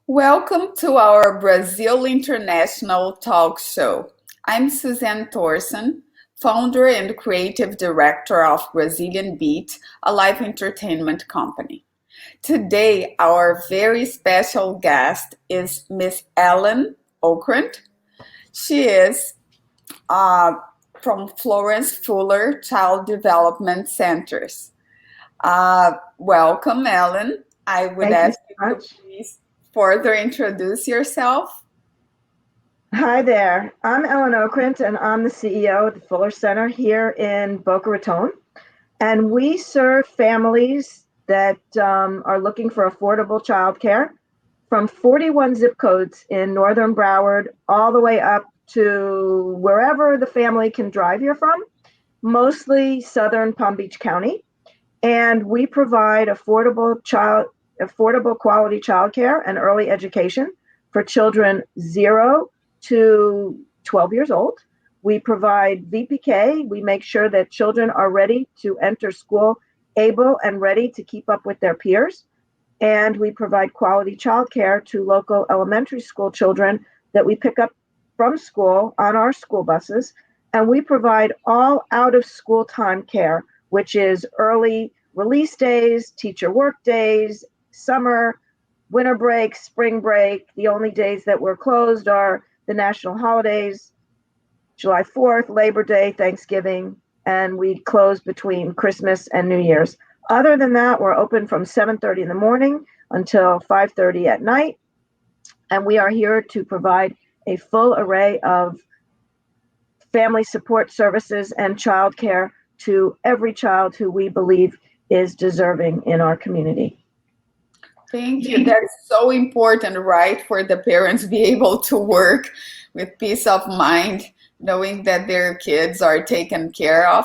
Welcome to our Brazil International Talk Show. I'm Suzanne Thorson, founder and creative director of Brazilian Beat, a live entertainment company. Today, our very special guest is Miss Ellyn Okrent. She is from Florence Fuller Child Development Centers. Welcome, Ellyn. I would ask you to please further introduce yourself. Hi there. I'm Ellyn Okrent, and I'm the CEO of the Fuller Center here in Boca Raton. And we serve families that are looking for affordable childcare from 41 zip codes in Northern Broward all the way up to wherever the family can drive here from, mostly Southern Palm Beach County. And we provide affordable quality childcare and early education for children 0 to 12 years old. We provide VPK. We make sure that children are ready to enter school, able and ready to keep up with their peers. And we provide quality childcare to local elementary school children that we pick up from school on our school buses. And we provide all out of school time care, which is early release days, teacher work days, summer, winter break, spring break. The only days that we're closed are the national holidays, July 4th, Labor Day, Thanksgiving, and we close between Christmas and New Year's. Other than that, we're open from 7:30 in the morning until 5:30 at night. And we are here to provide a full array of family support services and childcare to every child who we believe is deserving in our community. Thank you. That's so important, right? For the parents to be able to work with peace of mind, knowing that their kids are taken care of.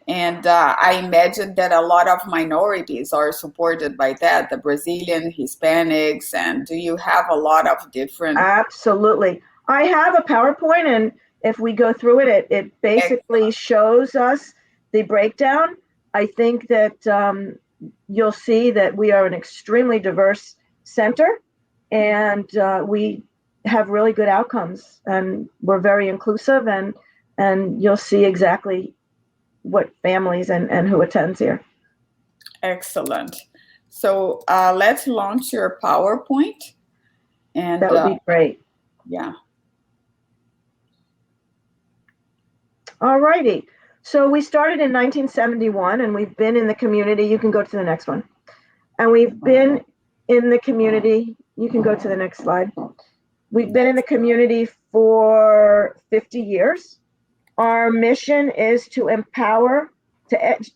And I imagine that a lot of minorities are supported by that, the Brazilian, Hispanics, and do you have a lot of different? Absolutely. I have a PowerPoint, and if we go through it, it basically shows us the breakdown. I think that you'll see that we are an extremely diverse center, and we have really good outcomes, and we're very inclusive, and you'll see exactly what families and who attends here. Excellent. So let's launch your PowerPoint. And that would be great. Yeah. All righty. So we started in 1971, and we've been in the community. You can go to the next one. And we've been in the community. You can go to the next slide. We've been in the community for 50 years. Our mission is to empower,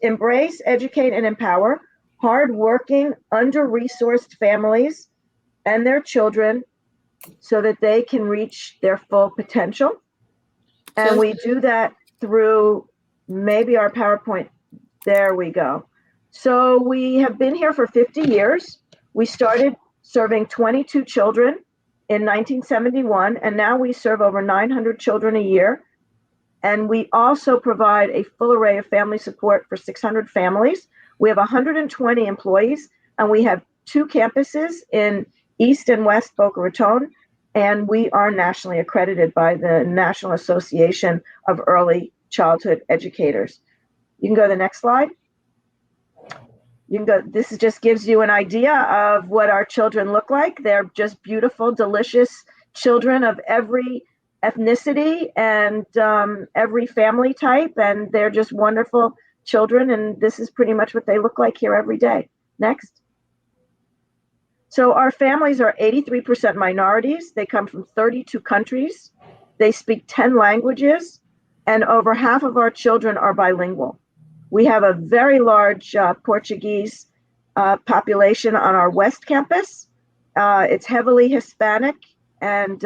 embrace, educate, and empower hardworking, under-resourced families and their children so that they can reach their full potential. And we do that through maybe our PowerPoint. There we go. So we have been here for 50 years. We started serving 22 children in 1971, and now we serve over 900 children a year. And we also provide a full array of family support for 600 families. We have 120 employees, and we have 2 campuses in East and West Boca Raton, and we are nationally accredited by the National Association of Early Childhood Educators. You can go to the next slide. You can go. This just gives you an idea of what our children look like. They're just beautiful, delicious children of every ethnicity and every family type, and they're just wonderful children, and this is pretty much what they look like here every day. Next. So our families are 83% minorities. They come from 32 countries. They speak 10 languages, and over half of our children are bilingual. We have a very large Portuguese population on our West Campus. It's heavily Hispanic, and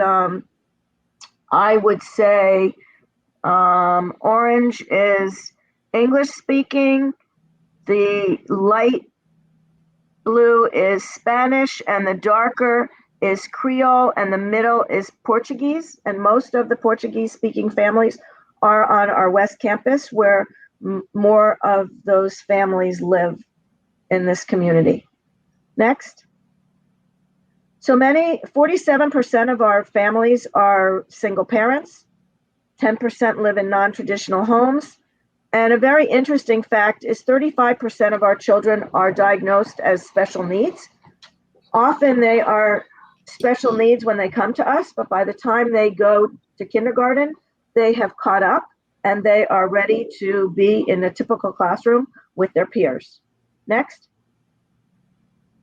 I would say orange is English speaking, the light blue is Spanish, and the darker is Creole, and the middle is Portuguese. And most of the Portuguese speaking families are on our West Campus, where more of those families live in this community. Next. So 47% of our families are single parents, 10% live in non-traditional homes, and a very interesting fact is 35% of our children are diagnosed as special needs. Often they are special needs when they come to us, but by the time they go to kindergarten, they have caught up and they are ready to be in a typical classroom with their peers. Next.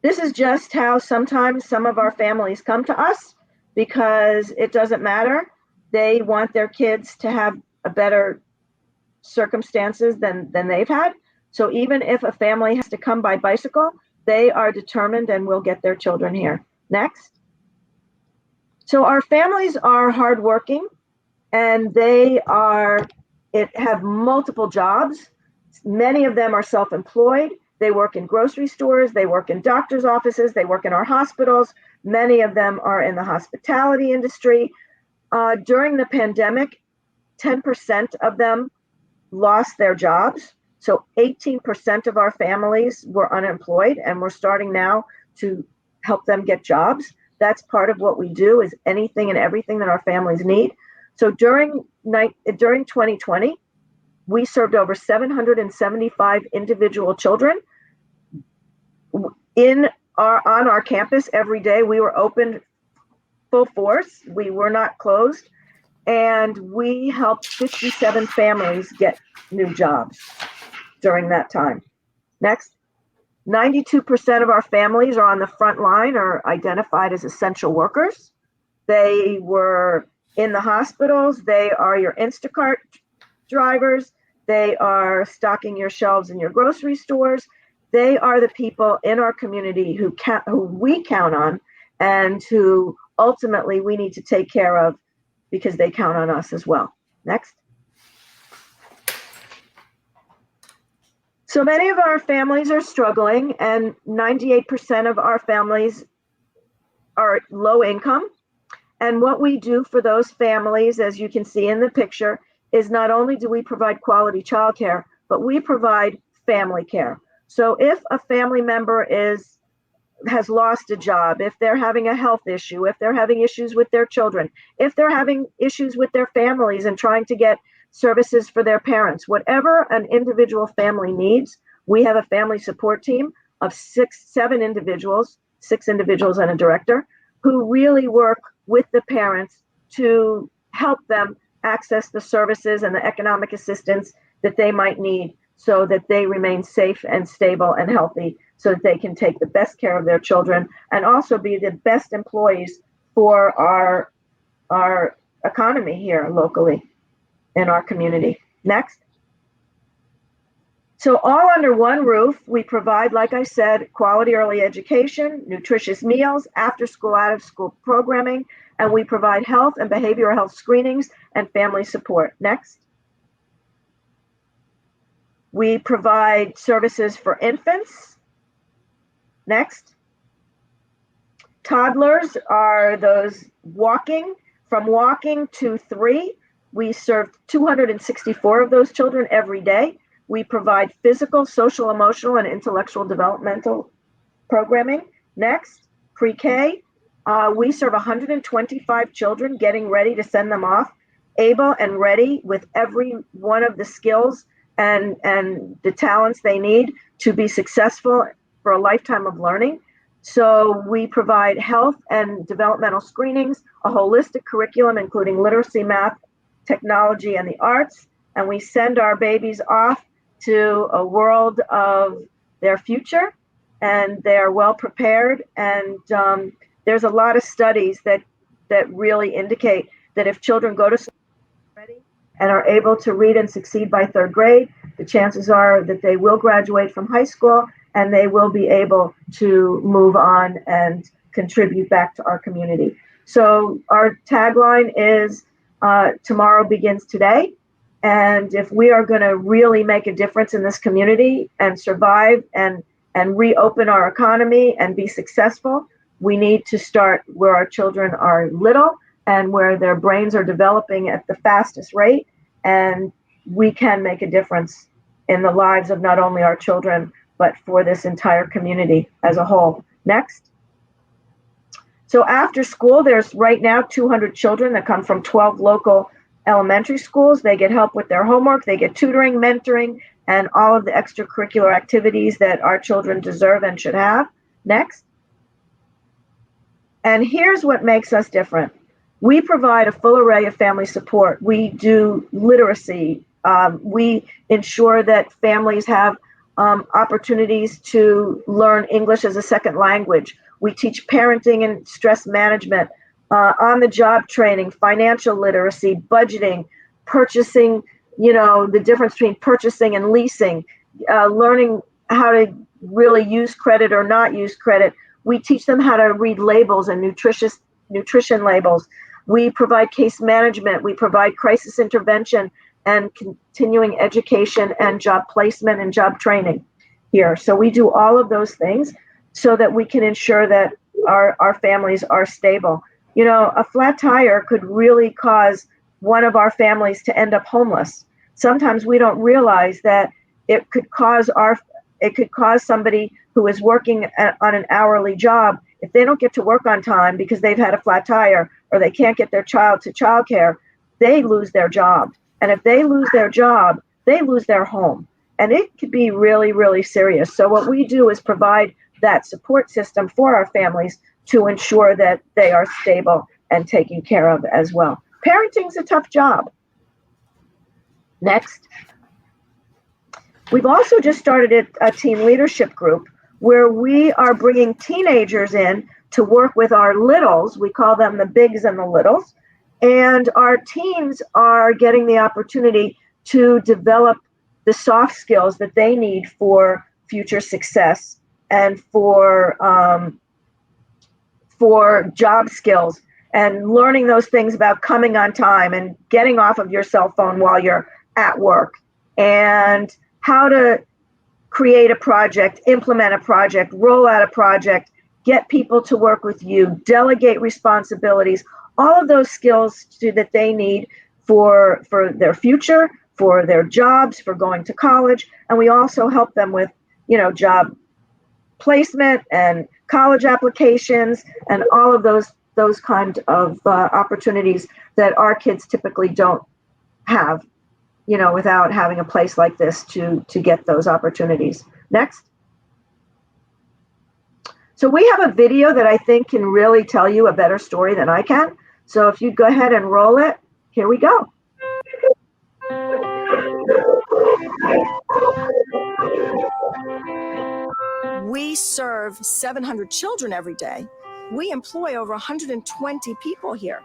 This is just how sometimes some of our families come to us, because it doesn't matter. They want their kids to have a better circumstances than they've had. So even if a family has to come by bicycle, they are determined and will get their children here. Next. So our families are hardworking, and they have multiple jobs. Many of them are self-employed. They work in grocery stores, they work in doctor's offices, they work in our hospitals. Many of them are in the hospitality industry. During the pandemic, 10% of them lost their jobs. So 18% of our families were unemployed, and we're starting now to help them get jobs. That's part of what we do, is anything and everything that our families need. So during 2020, we served over 775 individual children on our campus every day. We were open full force. We were not closed. And we helped 57 families get new jobs during that time. Next. 92% of our families are on the front line or identified as essential workers. They were in the hospitals. They are your Instacart drivers. They are stocking your shelves in your grocery stores. They are the people in our community who we count on, and who ultimately we need to take care of, because they count on us as well. Next. So many of our families are struggling, and 98% of our families are low income. And what we do for those families, as you can see in the picture, is not only do we provide quality childcare, but we provide family care. So if a family member has lost a job, if they're having a health issue, if they're having issues with their children, if they're having issues with their families and trying to get services for their parents, whatever an individual family needs, we have a family support team of 6 individuals and a director, who really work with the parents to help them access the services and the economic assistance that they might need, so that they remain safe and stable and healthy so that they can take the best care of their children and also be the best employees for our economy here locally in our community. Next. So all under one roof, we provide, like I said, quality early education, nutritious meals, after school, out of school programming, and we provide health and behavioral health screenings and family support. Next. We provide services for infants. Next. Toddlers are those from walking to 3. We serve 264 of those children every day. We provide physical, social, emotional, and intellectual developmental programming. Next, pre-K. We serve 125 children, getting ready to send them off, able and ready with every one of the skills and the talents they need to be successful for a lifetime of learning. So we provide health and developmental screenings, a holistic curriculum, including literacy, math, technology, and the arts. And we send our babies off to a world of their future, and they are well prepared. And there's a lot of studies that really indicate that if children go to school ready and are able to read and succeed by 3rd grade, the chances are that they will graduate from high school and they will be able to move on and contribute back to our community. So our tagline is tomorrow begins today. And if we are going to really make a difference in this community and survive and reopen our economy and be successful, we need to start where our children are little and where their brains are developing at the fastest rate. And we can make a difference in the lives of not only our children, but for this entire community as a whole. Next. So after school, there's right now 200 children that come from 12 local elementary schools. They get help with their homework, they get tutoring, mentoring, and all of the extracurricular activities that our children deserve and should have. Next. And here's what makes us different. We provide a full array of family support. We do literacy. We ensure that families have opportunities to Learn English as a second language. We teach parenting and stress management, on-the-job training, financial literacy, budgeting, purchasing, the difference between purchasing and leasing, learning how to really use credit or not use credit. We teach them how to read labels and nutrition labels. We provide case management. We provide crisis intervention and continuing education and job placement and job training here. So we do all of those things so that we can ensure that our families are stable. A flat tire could really cause one of our families to end up homeless. Sometimes we don't realize that it could cause somebody who is working on an hourly job, if they don't get to work on time because they've had a flat tire or they can't get their child to childcare, they lose their job. And if they lose their job, they lose their home. And it could be really, really serious. So what we do is provide that support system for our families to ensure that they are stable and taken care of as well. Parenting's a tough job. Next. We've also just started a teen leadership group where we are bringing teenagers in to work with our littles. We call them the bigs and the littles. And our teens are getting the opportunity to develop the soft skills that they need for future success and for job skills, and learning those things about coming on time and getting off of your cell phone while you're at work, and how to create a project, implement a project, roll out a project, get people to work with you, delegate responsibilities, all of those skills that they need for their future, for their jobs, for going to college. And we also help them with, job placement and college applications and all of those kind of opportunities that our kids typically don't have, without having a place like this to get those opportunities. Next. So we have a video that I think can really tell you a better story than I can. So if you'd go ahead and roll it, here we go. we serve 700 children every day. We employ over 120 people here.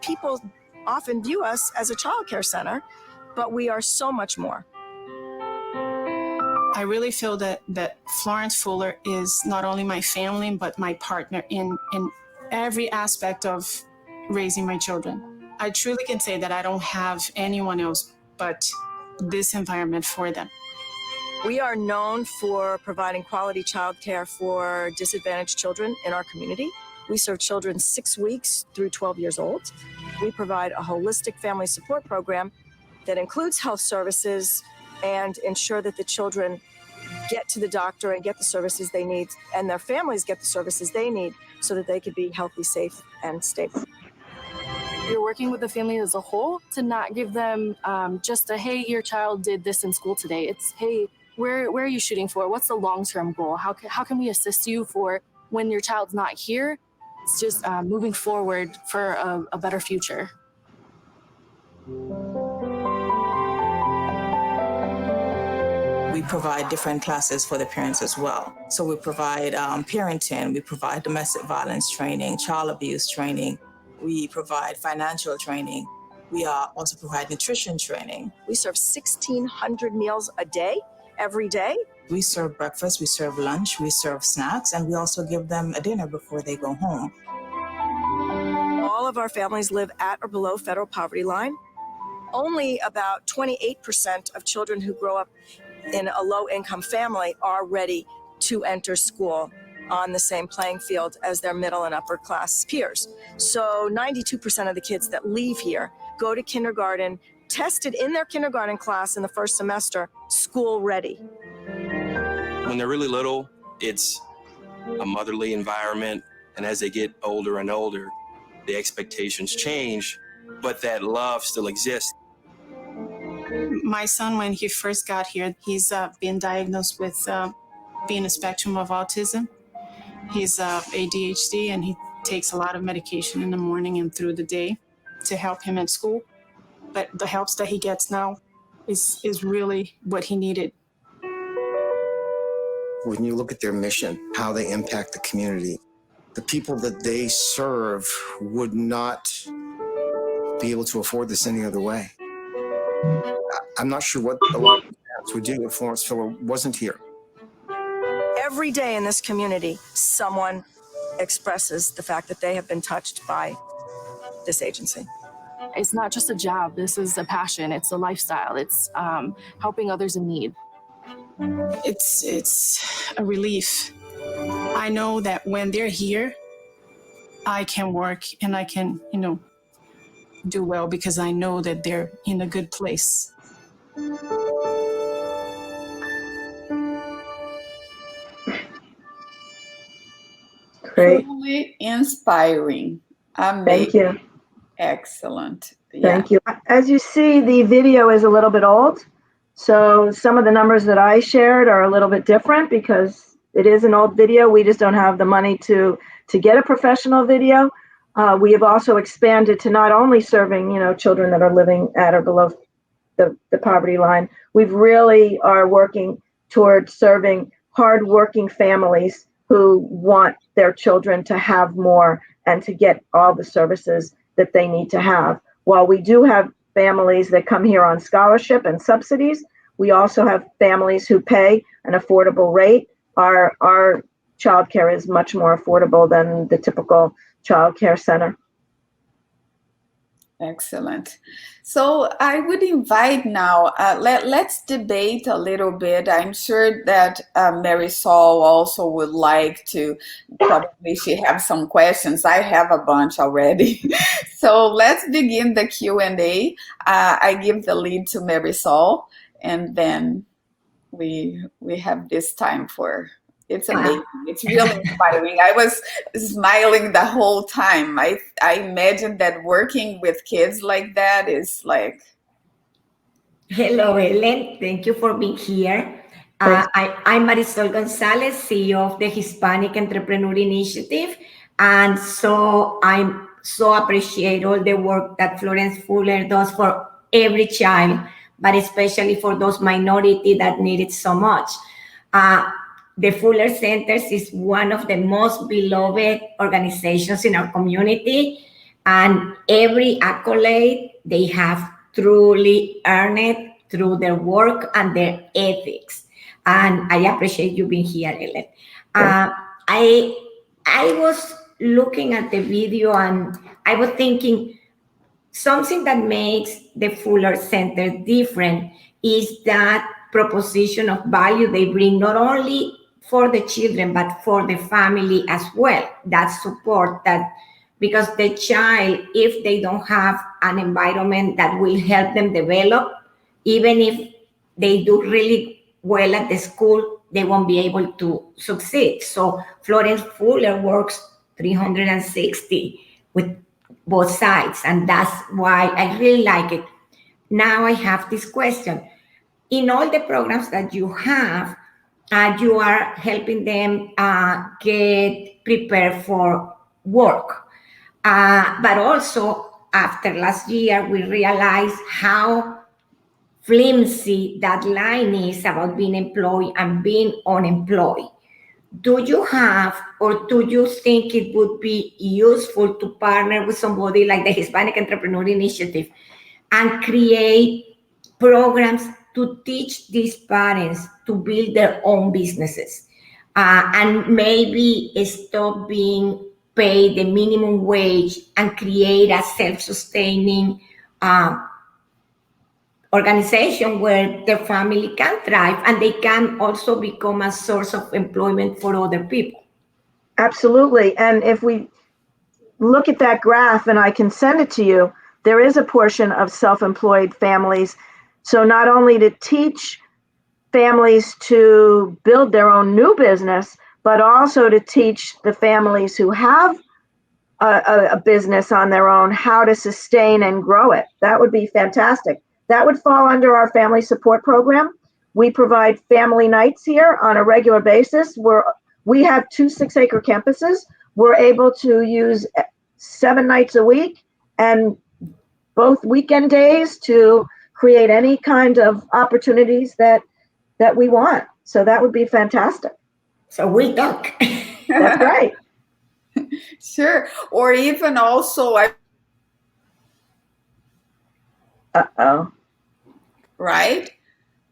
People often view us as a child care center, but we are so much more. I really feel that Florence Fuller is not only my family, but my partner in every aspect of raising my children. I truly can say that I don't have anyone else but this environment for them. We are known for providing quality child care for disadvantaged children in our community. We serve children 6 weeks through 12 years old. We provide a holistic family support program that includes health services and ensure that the children get to the doctor and get the services they need, and their families get the services they need so that they could be healthy, safe, and stable. You're working with the family as a whole to not give them just a, hey, your child did this in school today. It's, hey, where are you shooting for? What's the long-term goal? How can we assist you for when your child's not here? It's just moving forward for a better future. We provide different classes for the parents as well. So we provide parenting, we provide domestic violence training, child abuse training, we provide financial training. We also provide nutrition training. We serve 1,600 meals a day, every day. We serve breakfast, we serve lunch, we serve snacks, and we also give them a dinner before they go home. All of our families live at or below federal poverty line. Only about 28% of children who grow up in a low-income family are ready to enter school on the same playing field as their middle and upper class peers. So 92% of the kids that leave here go to kindergarten, tested in their kindergarten class in the first semester, school ready. When they're really little, it's a motherly environment, and as they get older and older, the expectations change, but that love still exists. My son, when he first got here, he's been diagnosed with being a spectrum of autism. He's ADHD, and he takes a lot of medication in the morning and through the day to help him at school. But the helps that he gets now is really what he needed. When you look at their mission, how they impact the community, the people that they serve would not be able to afford this any other way. I'm not sure what a lot of parents would do if Florence Fuller wasn't here. Every day in this community, someone expresses the fact that they have been touched by this agency. It's not just a job. This is a passion. It's a lifestyle. It's helping others in need. It's a relief. I know that when they're here, I can work and I can, do well because I know that they're in a good place. Great. Truly inspiring. Amazing. Thank you. Excellent. Thank you. As you see, the video is a little bit old. So some of the numbers that I shared are a little bit different because it is an old video. We just don't have the money to get a professional video. We have also expanded to not only serving, children that are living at or below the poverty line. We've really are working toward serving hardworking families who want their children to have more and to get all the services that they need to have. While we do have families that come here on scholarship and subsidies, we also have families who pay an affordable rate. Our childcare is much more affordable than the typical childcare center. Excellent. So I would invite now, let's debate a little bit. I'm sure that Mary Sol also would like to, probably she has some questions. I have a bunch already. So let's begin the Q&A. I give the lead to Mary Sol, and then we have this time for, it's amazing. It's really inspiring. I was smiling the whole time. I imagine that working with kids like that is like. Hello, Ellen. Thank you for being here. I'm Sol Gonzalez, CEO of the Hispanic Entrepreneur Initiative. And so I'm so appreciate all the work that Florence Fuller does for every child, but especially for those minority that need it so much. The Fuller Centers is one of the most beloved organizations in our community, and every accolade they have truly earned it through their work and their ethics. And I appreciate you being here, Ellyn. I was looking at the video and I was thinking something that makes the Fuller Center different is that proposition of value they bring not only for the children but for the family as well. That support, that because the child, if they don't have an environment that will help them develop, even if they do really well at the school, they won't be able to succeed. So Florence Fuller works 360 with both sides, and that's why I really like it. Now I have this question. In all the programs that you have, you are helping them get prepared for work. But also, after last year, we realized how flimsy that line is about being employed and being unemployed. Do you have, or do you think it would be useful to partner with somebody like the Hispanic Entrepreneur Initiative and create programs to teach these parents to build their own businesses and maybe stop being paid the minimum wage and create a self-sustaining organization where their family can thrive and they can also become a source of employment for other people? Absolutely. And if we look at that graph, and I can send it to you, there is a portion of self-employed families. So not only to teach families to build their own new business, but also to teach the families who have a business on their own how to sustain and grow it. That would be fantastic. That would fall under our family support program. We provide family nights here on a regular basis. We have 2 6-acre campuses. We're able to use 7 nights a week and both weekend days to create any kind of opportunities that we want. So that would be fantastic. So we talk. That's right. Sure. Or even also, right?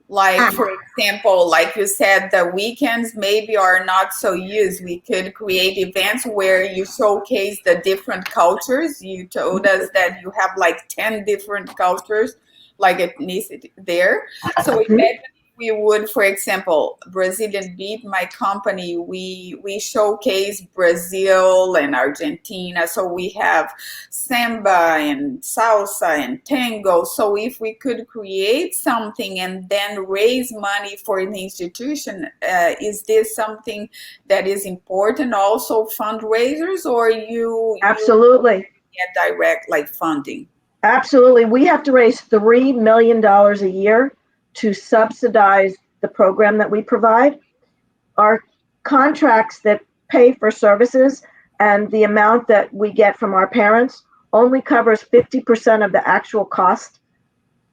Like, for example, like you said, the weekends maybe are not so used. We could create events where you showcase the different cultures. You told us that you have like 10 different cultures, like ethnicity there. So imagine we would, for example, Brazilian Beat, my company, we showcase Brazil and Argentina. So we have samba and salsa and tango. So if we could create something and then raise money for the institution, is this something that is important? Also fundraisers, or you Absolutely get direct like funding? Absolutely. We have to raise $3 million a year to subsidize the program that we provide. Our contracts that pay for services and the amount that we get from our parents only covers 50% of the actual cost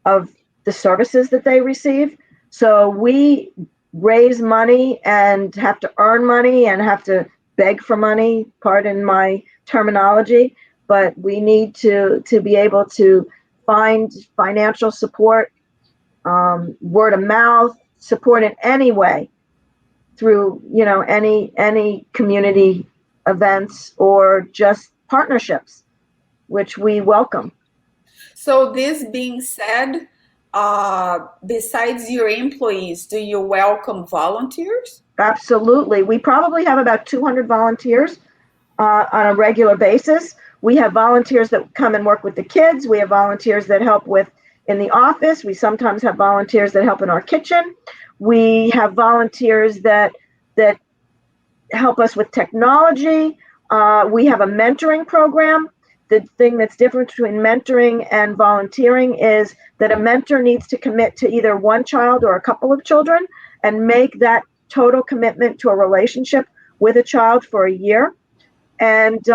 of the services that they receive. So we raise money and have to earn money and have to beg for money, pardon my terminology, but we need to be able to find financial support, word of mouth support in any way through, any community events or just partnerships, which we welcome. So this being said, besides your employees, do you welcome volunteers? Absolutely. We probably have about 200 volunteers on a regular basis. We have volunteers that come and work with the kids. We have volunteers that help in the office. We sometimes have volunteers that help in our kitchen. We have volunteers that help us with technology. We have a mentoring program. The thing that's different between mentoring and volunteering is that a mentor needs to commit to either one child or a couple of children and make that total commitment to a relationship with a child for a year. And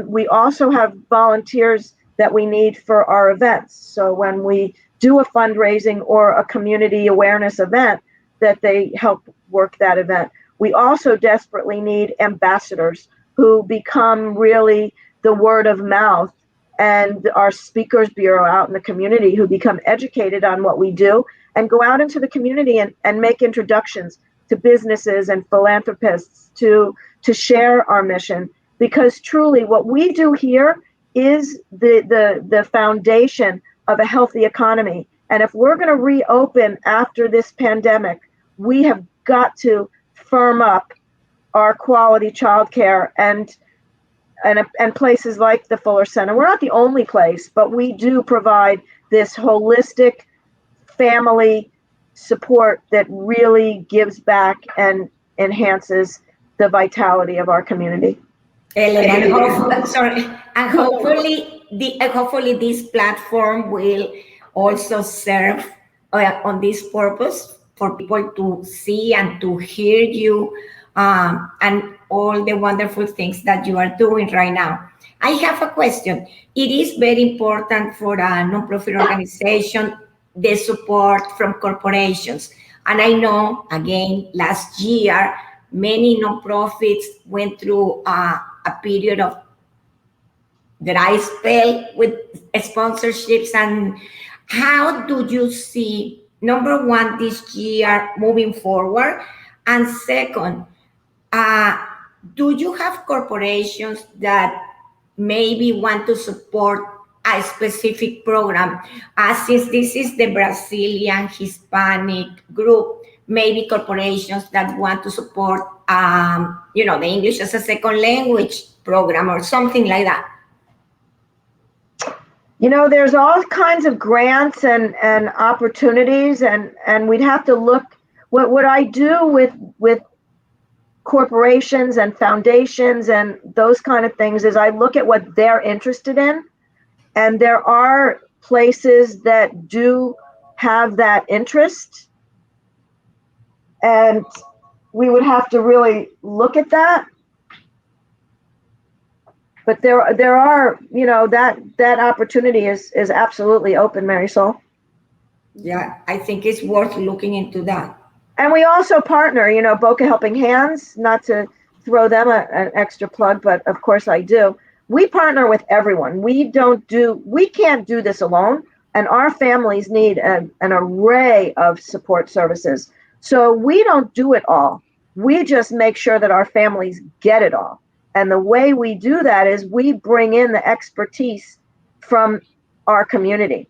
we also have volunteers that we need for our events. So when we do a fundraising or a community awareness event, that they help work that event. we also desperately need ambassadors who become really the word of mouth, and our speakers bureau out in the community who become educated on what we do and go out into the community and make introductions to businesses and philanthropists to share our mission. Because truly what we do here is the foundation of a healthy economy. And if we're going to reopen after this pandemic, we have got to firm up our quality childcare and places like the Fuller Center. We're not the only place, but we do provide this holistic family support that really gives back and enhances the vitality of our community. Ellen, and hopefully this platform will also serve on this purpose for people to see and to hear you and all the wonderful things that you are doing right now. I have a question. It is very important for a nonprofit organization, the support from corporations. And I know, again, last year, many nonprofits went through a period of dry spell with sponsorships. And how do you see, number one, this year moving forward? And second, do you have corporations that maybe want to support a specific program? Since this is the Brazilian Hispanic group, maybe corporations that want to support, the English as a second language program or something like that. There's all kinds of grants and opportunities, and we'd have to look. What I do with corporations and foundations and those kind of things is I look at what they're interested in, and there are places that do have that interest, and we would have to really look at that. But there are, that opportunity is absolutely open, Marisol. Yeah, I think it's worth looking into that. And we also partner, Boca Helping Hands, not to throw them an extra plug, but of course I do. We partner with everyone. We can't do this alone, and our families need an array of support services. So we don't do it all. We just make sure that our families get it all. And the way we do that is we bring in the expertise from our community,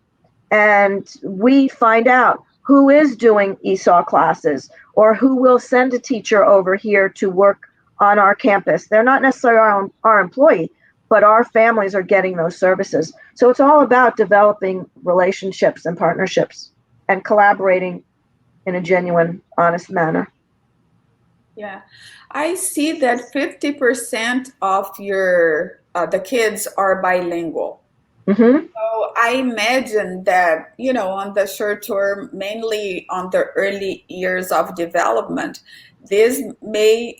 and we find out who is doing ESOL classes or who will send a teacher over here to work on our campus. They're not necessarily our employee, but our families are getting those services. So it's all about developing relationships and partnerships and collaborating in a genuine, honest manner. Yeah, I see that 50% of the kids are bilingual. Mm-hmm. So I imagine that, on the short term, mainly on the early years of development, this may,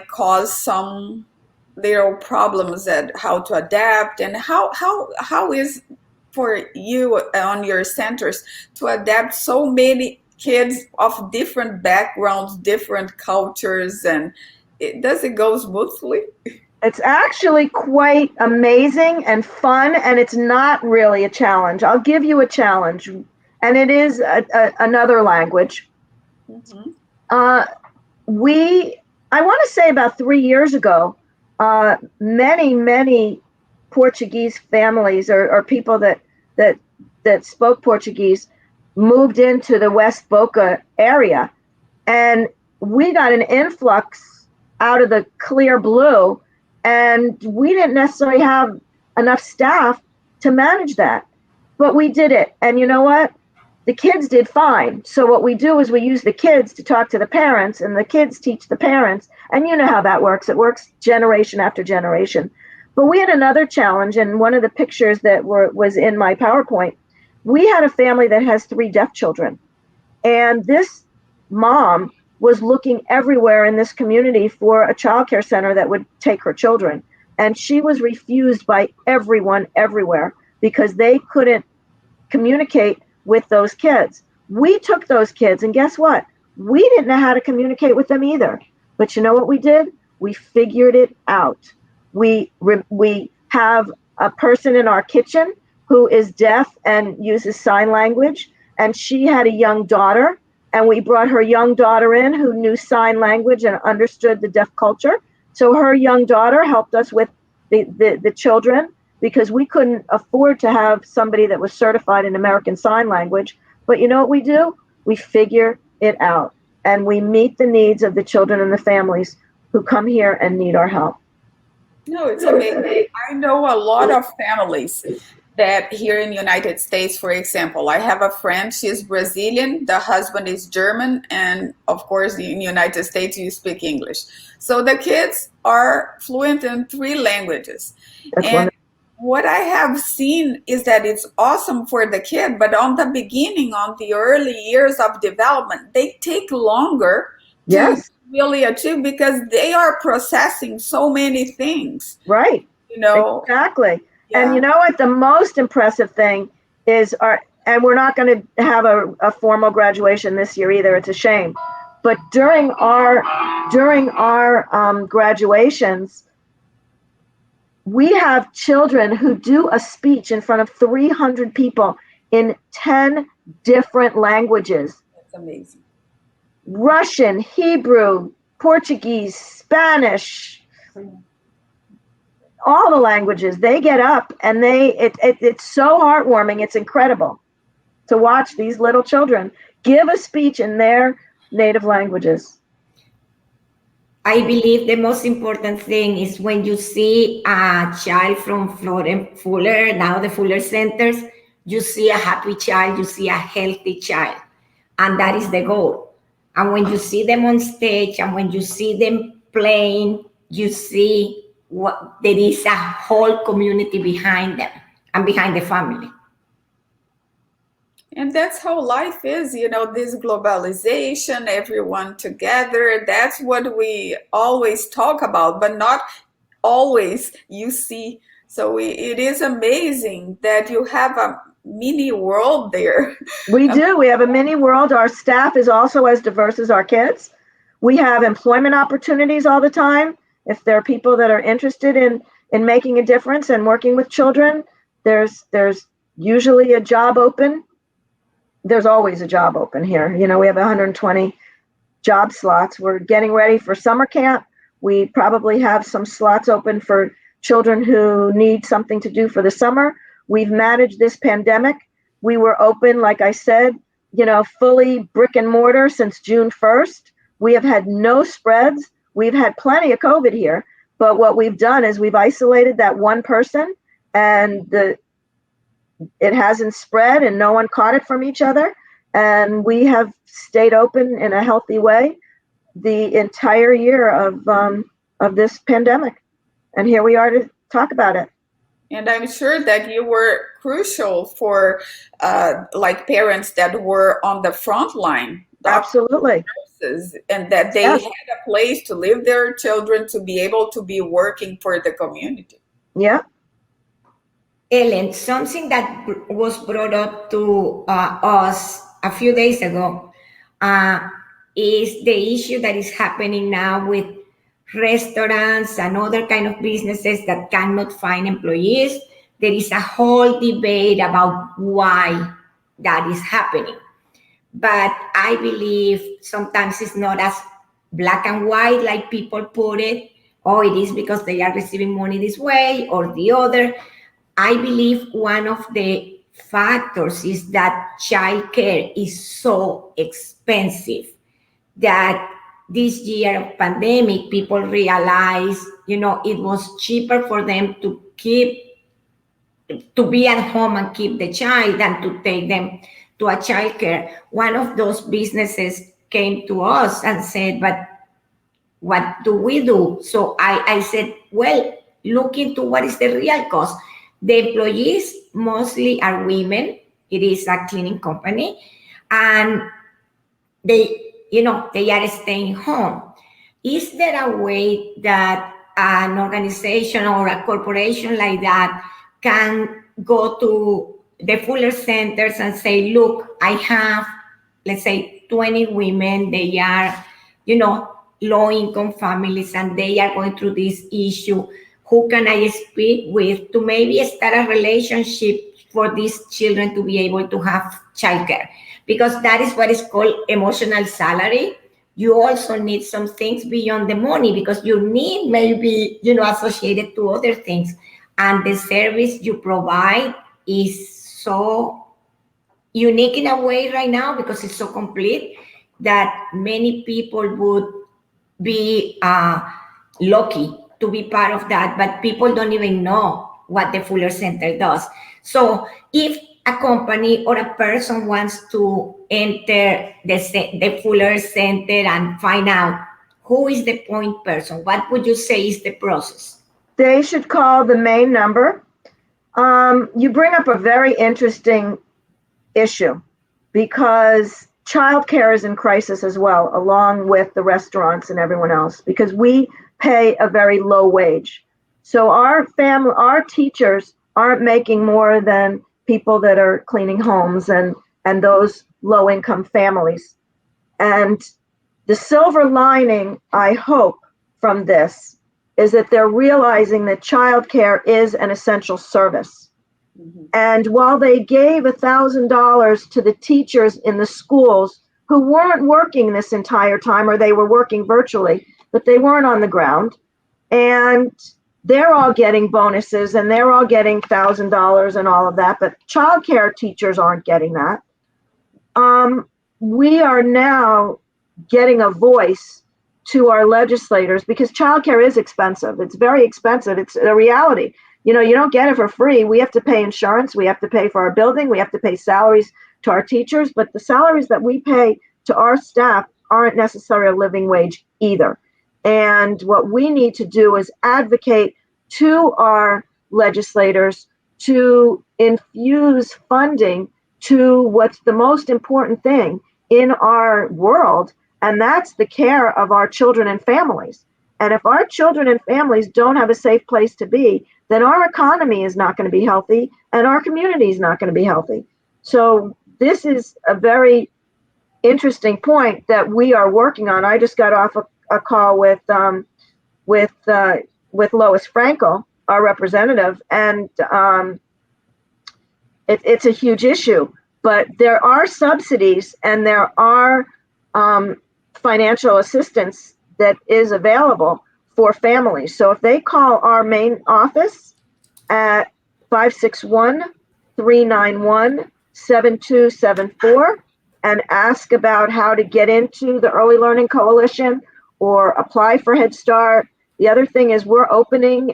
cause some little problems at how to adapt, and how is for you on your centers to adapt so many kids of different backgrounds, different cultures, and does it go smoothly? It's actually quite amazing and fun, and it's not really a challenge. I'll give you a challenge, and it is another language. Mm-hmm. I want to say about 3 years ago, many Portuguese families or people that spoke Portuguese moved into the West Boca area, and we got an influx out of the clear blue, and we didn't necessarily have enough staff to manage that, but we did it. And you know what? The kids did fine. So what we do is we use the kids to talk to the parents, and the kids teach the parents, and you know how that works. It works generation after generation. But we had another challenge, and one of the pictures that was in my PowerPoint, we had a family that has 3 deaf children, and this mom was looking everywhere in this community for a childcare center that would take her children. And she was refused by everyone everywhere because they couldn't communicate with those kids. We took those kids, and guess what? we didn't know how to communicate with them either. But you know what we did? We figured it out. We have a person in our kitchen who is deaf and uses sign language, and she had a young daughter, and we brought her young daughter in who knew sign language and understood the deaf culture. So her young daughter helped us with the children, because we couldn't afford to have somebody that was certified in American Sign Language. But you know what we do? We figure it out, and we meet the needs of the children and the families who come here and need our help. No, it's amazing. I know a lot of families that here in the United States, for example, I have a friend, she's Brazilian, the husband is German, and of course in the United States you speak English. So the kids are fluent in 3 languages. That's and wonderful. What I have seen is that it's awesome for the kid, but on the beginning, on the early years of development, they take longer to really achieve, because they are processing so many things. Right. You know? Exactly. Yeah. And you know what? The most impressive thing is and we're not going to have a formal graduation this year either. It's a shame. But during our graduations, we have children who do a speech in front of 300 people in 10 different languages. That's amazing. Russian, Hebrew, Portuguese, Spanish, all the languages. They get up and it's so heartwarming. It's incredible to watch these little children give a speech in their native languages. I believe the most important thing is when you see a child from Fuller, now the Fuller Centers, you see a happy child, you see a healthy child, and that is the goal. And when you see them on stage and when you see them playing, you see what there is a whole community behind them and behind the family. And that's how life is, you know, this globalization, everyone together. That's what we always talk about, but not always you see. So it is amazing that you have a mini world there. We do. We have a mini world. Our staff is also as diverse as our kids. We have employment opportunities all the time. If there are people that are interested in making a difference and working with children, there's usually a job open. There's always a job open here. You know, we have 120 job slots. We're getting ready for summer camp. We probably have some slots open for children who need something to do for the summer. We've managed this pandemic. We were open, like I said, you know, fully brick and mortar since June 1st. We have had no spreads. We've had plenty of COVID here, but what we've done is we've isolated that one person, and it hasn't spread and no one caught it from each other. And we have stayed open in a healthy way the entire year of this pandemic. And here we are to talk about it. And I'm sure that you were crucial for like parents that were on the front line. Absolutely. Nurses, and that they Yes. had a place to leave their children to be able to be working for the community. Yeah. Ellen, something that was brought up to us a few days ago is the issue that is happening now with restaurants and other kind of businesses that cannot find employees. There is a whole debate about why that is happening. But I believe sometimes it's not as black and white like people put it. Oh, it is because they are receiving money this way or the other. I believe one of the factors is that childcare is so expensive that this year of pandemic, people realized, you know, it was cheaper for them to be at home and keep the child than to take them to a childcare. One of those businesses came to us and said, but what do we do? So I said, well, look into what is the real cost. The employees mostly are women. It is a cleaning company, and they are staying home. Is there a way that an organization or a corporation like that can go to the Fuller Centers and say, look, I have, let's say, 20 women. They are, low income families, and they are going through this issue. Who can I speak with to maybe start a relationship for these children to be able to have childcare? Because that is what is called emotional salary. You also need some things beyond the money, because your need may be, associated to other things. And the service you provide is so unique in a way right now, because it's so complete, that many people would be lucky to be part of that, but people don't even know what the Fuller Center does. So if a company or a person wants to enter the Fuller Center and find out who is the point person, what would you say is the process? They should call the main number. You bring up a very interesting issue, because childcare is in crisis as well, along with the restaurants and everyone else, because we pay a very low wage. So our teachers aren't making more than people that are cleaning homes and those low income families. And the silver lining, I hope, from this is that they're realizing that childcare is an essential service. Mm-hmm. And while they gave $1,000 to the teachers in the schools who weren't working this entire time, or they were working virtually, but they weren't on the ground, and they're all getting bonuses and they're all getting $1,000 and all of that, but childcare teachers aren't getting that. We are now getting a voice to our legislators, because childcare is expensive. It's very expensive. It's a reality. You don't get it for free. We have to pay insurance. We have to pay for our building. We have to pay salaries to our teachers. But the salaries that we pay to our staff aren't necessarily a living wage either. And what we need to do is advocate to our legislators to infuse funding to what's the most important thing in our world, and that's the care of our children and families. And if our children and families don't have a safe place to be, then our economy is not going to be healthy and our community is not going to be healthy. So this is a very interesting point that we are working on. I just got off a call with Lois Frankel, our representative, and it's a huge issue. But there are subsidies and there are financial assistance that is available for families. So if they call our main office at 561-391-7274 and ask about how to get into the Early Learning Coalition or apply for Head Start. The other thing is we're hoping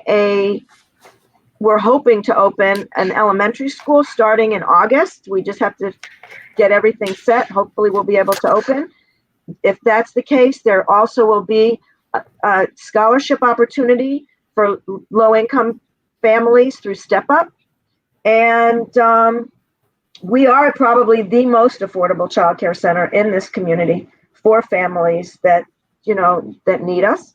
to open an elementary school starting in August. We just have to get everything set. Hopefully we'll be able to open. If that's the case, there also will be a scholarship opportunity for low-income families through Step Up. And we are probably the most affordable child care center in this community for families that need us.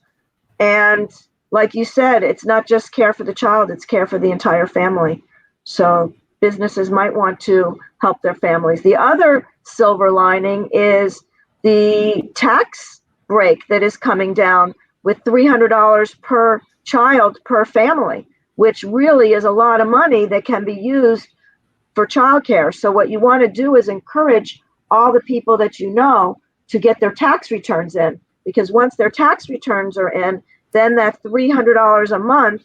And like you said, it's not just care for the child, it's care for the entire family. So businesses might want to help their families. The other silver lining is the tax break that is coming down with $300 per child per family, which really is a lot of money that can be used for childcare. So what you want to do is encourage all the people that you know to get their tax returns in, because once their tax returns are in, then that $300 a month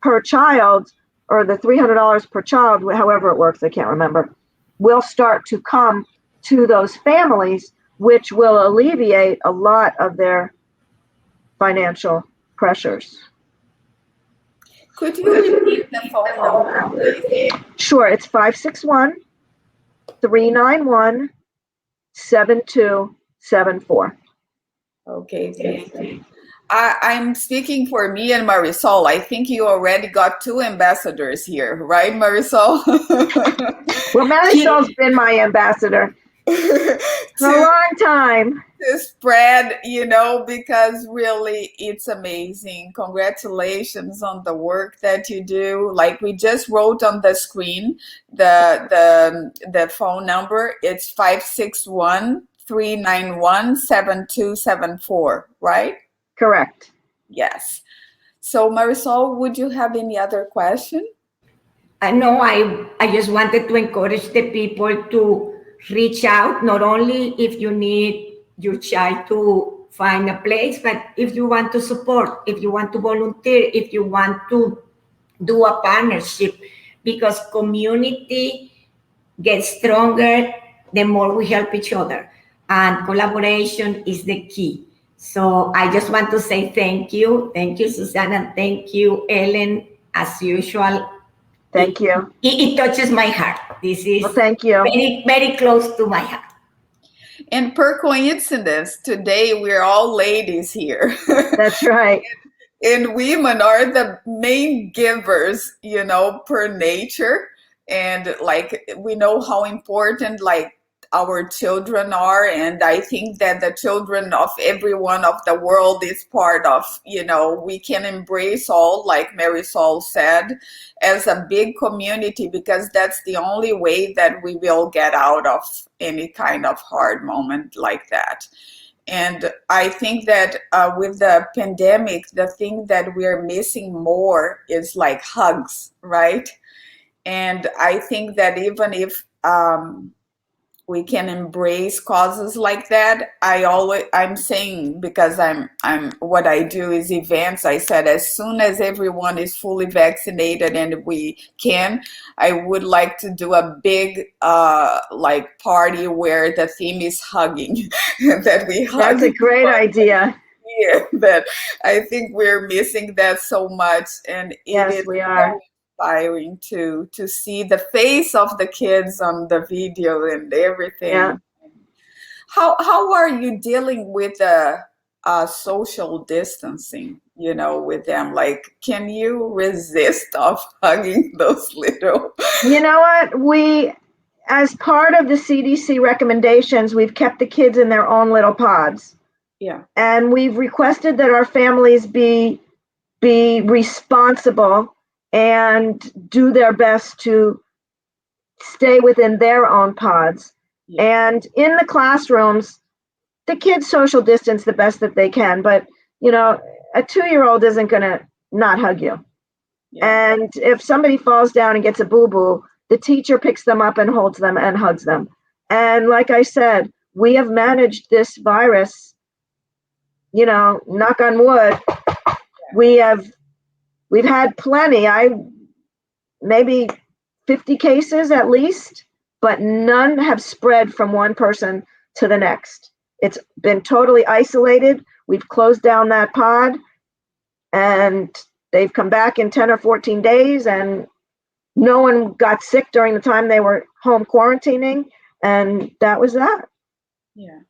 per child, or the $300 per child, however it works, I can't remember, will start to come to those families, which will alleviate a lot of their financial pressures. Could you repeat the phone number, please? Sure, it's 561-391-7274. Okay, thank you. I'm speaking for me and Marisol. I think you already got 2 ambassadors here, right, Marisol? Well, Marisol's been my ambassador for a long time. To spread, because really it's amazing. Congratulations on the work that you do. Like we just wrote on the screen, the phone number, it's 561 391-7274, right? Correct. Yes. So Marisol, would you have any other question? No, I just wanted to encourage the people to reach out, not only if you need your child to find a place, but if you want to support, if you want to volunteer, if you want to do a partnership, because community gets stronger the more we help each other, and collaboration is the key. So I just want to say thank you, Suzanne, and thank you, Ellen, as usual. Thank you. It touches my heart. This is thank you. very, very close to my heart. And per coincidence, today we're all ladies here. That's right. And women are the main givers, per nature. And like, we know how important like our children are. And I think that the children of everyone of the world is part of, we can embrace all, like Marisol said, as a big community, because that's the only way that we will get out of any kind of hard moment like that. And I think that with the pandemic, the thing that we're missing more is like hugs, right? And I think that even if we can embrace causes like that, I'm saying, because I'm what I do is events. I said, as soon as everyone is fully vaccinated and we can, I would like to do a big like party where the theme is hugging. That we hug. That's a great idea. Yeah, that I think we're missing that so much, and yes, we are. Inspiring to see the face of the kids on the video and everything. Yeah. How are you dealing with the social distancing, with them? Like, can you resist of hugging those little? You know what? We, as part of the CDC recommendations, we've kept the kids in their own little pods. Yeah. And we've requested that our families be responsible and do their best to stay within their own pods. Yeah. And in the classrooms, the kids social distance the best that they can, but a 2-year-old isn't going to not hug you. Yeah. And if somebody falls down and gets a boo-boo, the teacher picks them up and holds them and hugs them. And like I said, we have managed this virus, knock on wood. We've had plenty. Maybe 50 cases at least, but none have spread from one person to the next. It's been totally isolated. We've closed down that pod, and they've come back in 10 or 14 days, and no one got sick during the time they were home quarantining, and that was that. Yeah.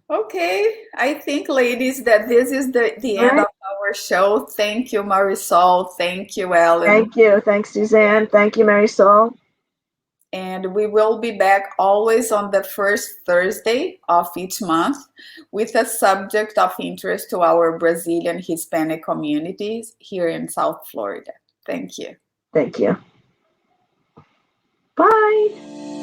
Okay, I think, ladies, that this is the end of our show. Thank you, Marisol. Thank you, Ellen. Thank you. Thanks, Suzanne. Thank you, Marisol. And we will be back always on the first Thursday of each month with a subject of interest to our Brazilian Hispanic communities here in South Florida. Thank you. Thank you. Bye.